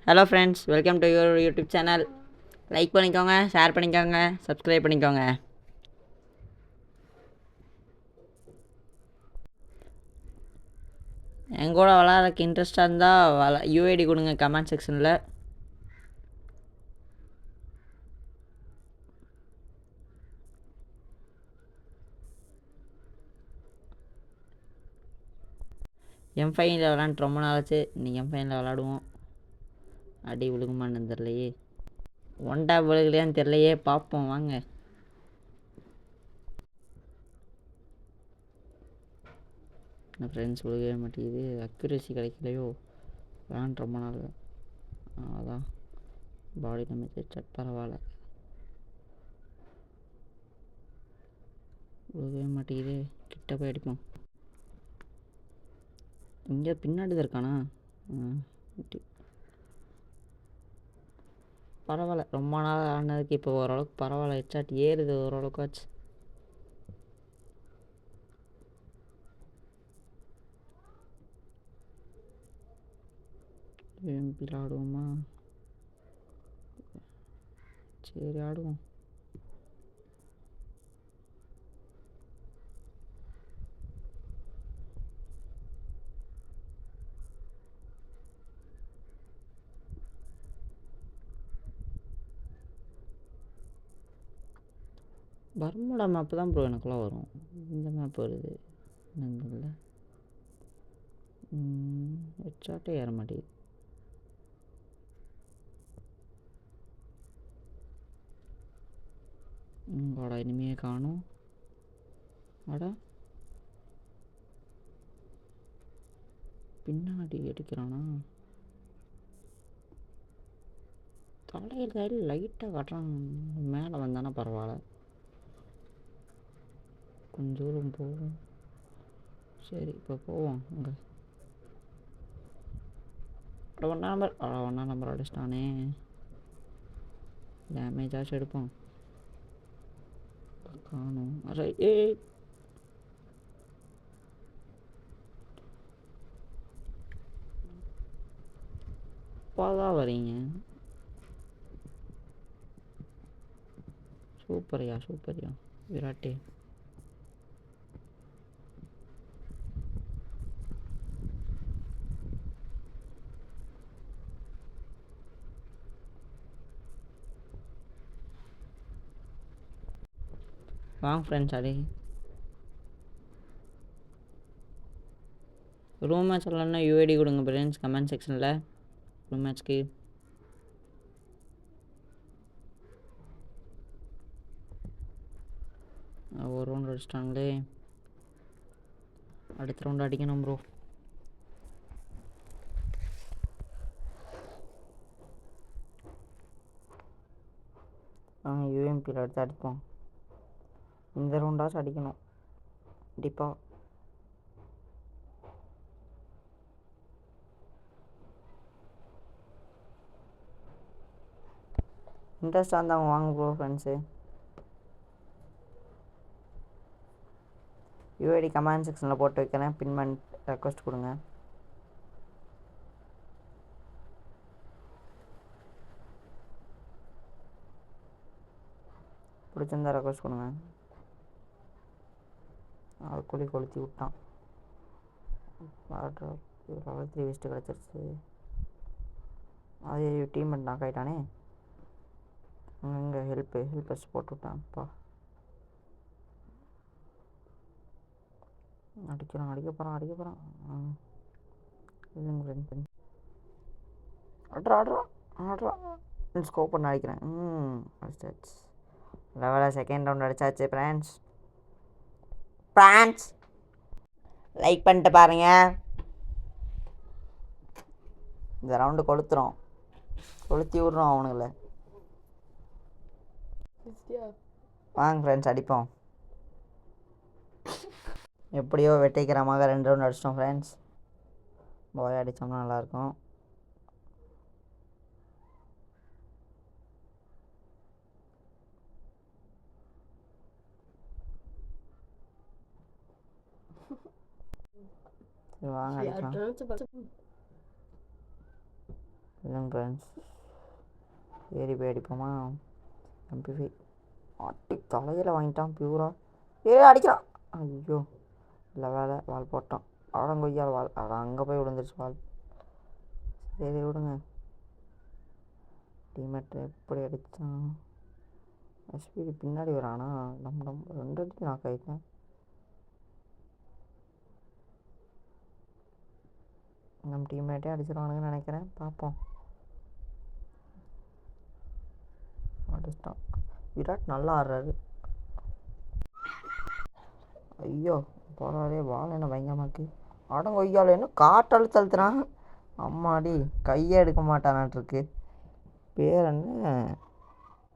Hello friends, welcome to your YouTube channel. Like பண்ணிக்கோங்க, share பண்ணிக்கோங்க, subscribe பண்ணிக்கோங்க. என் கூட விளாட்றதுக்கு இன்ட்ரெஸ்டாக இருந்தால் யூஐடி கொடுங்க கமெண்ட் செக்ஷனில். M5 விளாண்டு ரொம்ப நாள் ஆச்சு. இன்றைக்கி M5 விளாடுவோம். அடி விழுகுமான்னு தெரிலையே, ஒன் டேப் விழுகலையான்னு தெரிலையே, பார்ப்போம் வாங்க. என் ஃப்ரெண்ட்ஸ் விழுகவே மாட்டேங்குது, அக்யூரேசி கிடைக்கலையோ. விளாண்டு ரொம்ப நாள் அதான் பாடி டேமேஜ் சட் பரவாயில்ல. விழுகவே மாட்டேங்குது, கிட்ட போய் அடிப்போம். இங்கே பின்னாடி தான் இருக்கானா? பரவாயில்ல, ரொம்ப நாள் ஆனதுக்கு இப்போ ஓரளவுக்கு பரவாயில்ல. ஹெட்ஷாட் ஏறுது ஓரளவுக்கு ஆச்சு. எம்பியில் ஆடுவோமா? சரி ஆடுவோம். பர்முடா மேப்பு தான் ப்ரோ எனக்குலாம் வரும். இந்த மேப் வருது இல்லை. ஹெட்ஷாட்டே ஏற மாட்டேங்குது. வாடா, இனிமையே காணும். வாடா, பின்னாடி அடிக்கிறானா? தலையில் கையில் லைட்டாக காட்டுறான். மேலே வந்தானா பரவாயில்ல. கொஞ்சம் தூரம் போவோம். சரி, இப்போ போவோம். அங்கே ஒன்றா நம்பர் அடிச்சிட்டானே. டேமேஜாச்சும் எடுப்போம். காணும். ஏய், தான் வரீங்க. சூப்பர்யா விராட்டே. வாங்க ஃப்ரெண்ட்ஸ், அடி ரூம் மேட்ச் இல்லைன்னா யூஐடி கொடுங்க ஃப்ரெண்ட்ஸ் கமெண்ட் செக்ஷனில். ரூம் மேட்ச்க்கு ஒரு ரவுண்ட் அடிச்சிட்டாங்களே. அடுத்த ரவுண்ட் அடிக்கணும் ப்ரோ. யூஎம்பியில் எடுத்து அடிப்போம். இந்த ரவுண்டாச்சும் அடிக்கணும் கண்டிப்பாக. இன்ட்ரெஸ்டாக இருந்தாங்க வாங்க ப்ரோ ஃப்ரெண்ட்ஸு. யூஐடி கமெண்ட் செக்ஷனில் போட்டு வைக்கிறேன். பின்மெண்ட் ரெக்வஸ்ட் கொடுங்க. பிடிச்சிருந்தா ரெக்வஸ்ட் கொடுங்க. குழி கொளுத்தி விட்டான். லெவல் 3 வெஸ்ட்டு கிடச்சிருச்சு. அது டீம்மேட் நாக் ஆகிட்டானே. அங்கே ஹெல்பர்ஸ் போட்டு விட்டான்ப்பா. அடிக்க போகிறான். ஆட்ரா ஸ்கோப் பண்ண அடிக்கிறேன். அடிச்சாச்சு. லெவலில் செகண்ட் ரவுண்ட் அடித்தாச்சு ஃப்ரெண்ட்ஸ். லைக் பண்ணிட்டு பாருங்கள். இந்த ரவுண்டு கொளுத்தி விட்றோம் அவனுங்கள. வாங்க ஃப்ரெண்ட்ஸ் அடிப்போம். எப்படியோ வெட்டிக்கிறமாக 2 ரவுண்ட் அடிச்சிட்டோம் ஃப்ரெண்ட்ஸ். போய் அடித்தோம்னா நல்லாயிருக்கும். வாங்க அடிக்கலாம். இல்லைங்க ஃப்ரெண்ட்ஸ், ஏறி போய் அடிப்போமா? MP5 அடி தலையில் வாங்கிட்டான் பியூரா. அடிக்கிறான். ஐயோ, இல்லை வேலை வால் போட்டான். அடங்கொய்யால் வால் அங்கே போய் விழுந்துருச்சு வால். சரி விடுங்க. டீமேட் எப்படி அடித்தான்? எஸ்பிடி பின்னாடி வரானா? நம்ம 2 அடிக்கு நாக் ஆகிட்டேன். நம்ம டீம்மேட்டே அடிச்சிருவானுங்கன்னு நினைக்கிறேன். பார்ப்போம். அடிச்சிட்டான். விராட் நல்லா ஆடுறாரு. ஐயோ பரவாயில்லையே, வால் என்ன பயங்கரமாக்கு. அடங்கொய்யால் என்ன காட்டால் தழுத்துறான். அம்மாடி, கையே எடுக்க மாட்டானான்ட்ருக்கு. பேர் என்ன?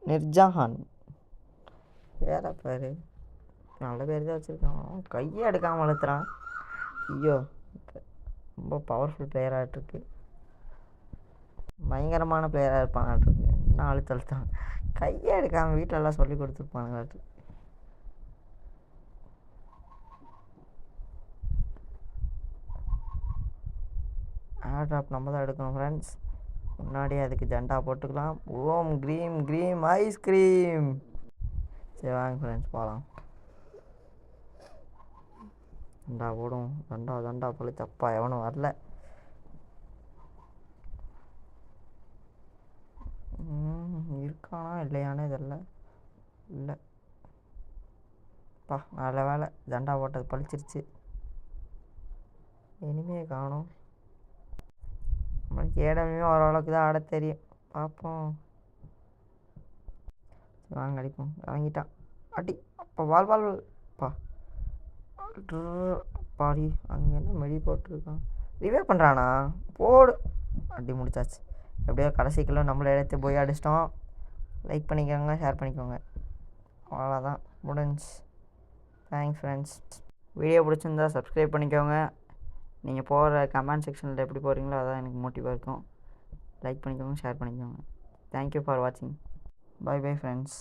நிர்ஜஹான். வேற பேர் நல்ல பேர் தான் வச்சுருக்கான். கையே எடுக்காமல் அழுத்துறான். ஐயோ, ரொம்ப பவர்ஃபுல் பிளேயராகிட்ருக்கு. பயங்கரமான பிளேயராக இருப்பானாட்ருக்கு. என்ன அழுத்தான். கையே எடுக்காமல் வீட்டிலலாம் சொல்லி கொடுத்துருப்பானுங்களாட்டு. ஏர் ட்ராப் நம்ம தான் எடுக்கணும் ஃப்ரெண்ட்ஸ். முன்னாடியே அதுக்கு ஜெண்டா போட்டுக்கலாம். ஓம் க்ரீம் க்ரீம் ஐஸ்கிரீம். சரி வாங்க ஃப்ரெண்ட்ஸ் போகலாம். தண்டா போடும். தண்டா போல தப்பா எவனும் வரல. இருக்கானா இல்லையானே தெரில. இல்லை பா, நல்ல வேலை தண்டா போட்டது பழிச்சிருச்சு. இனிமே காணும். நம்மளுக்கு ஏடமே ஓரளவுக்கு தான் ஆட தெரியும். பார்ப்போம். வாங்க அடிப்போம். இறங்கிட்டான். அடி அப்போ வால் பா பாடி. அங்கே என்ன மெடி போட்டிருக்கான். ரிவே பண்ணுறானா? போடு. அடி முடிச்சாச்சு. எப்படியோ கடைசிக்குள்ள நம்மளை எடுத்து போய் அடிச்சிட்டோம். லைக் பண்ணிக்கோங்க, ஷேர் பண்ணிக்கோங்க. அவ்வளோதான் முடிஞ்சு. Thanks friends. வீடியோ பிடிச்சிருந்தா சப்ஸ்கிரைப் பண்ணிக்கோங்க. நீங்கள் போகிற கமெண்ட் செக்ஷனில் எப்படி போகிறீங்களோ அதான் எனக்கு மோட்டிவாக இருக்கும். லைக் பண்ணிக்கோங்க, ஷேர் பண்ணிக்கோங்க. தேங்க்யூ ஃபார் வாட்சிங். Bye bye friends.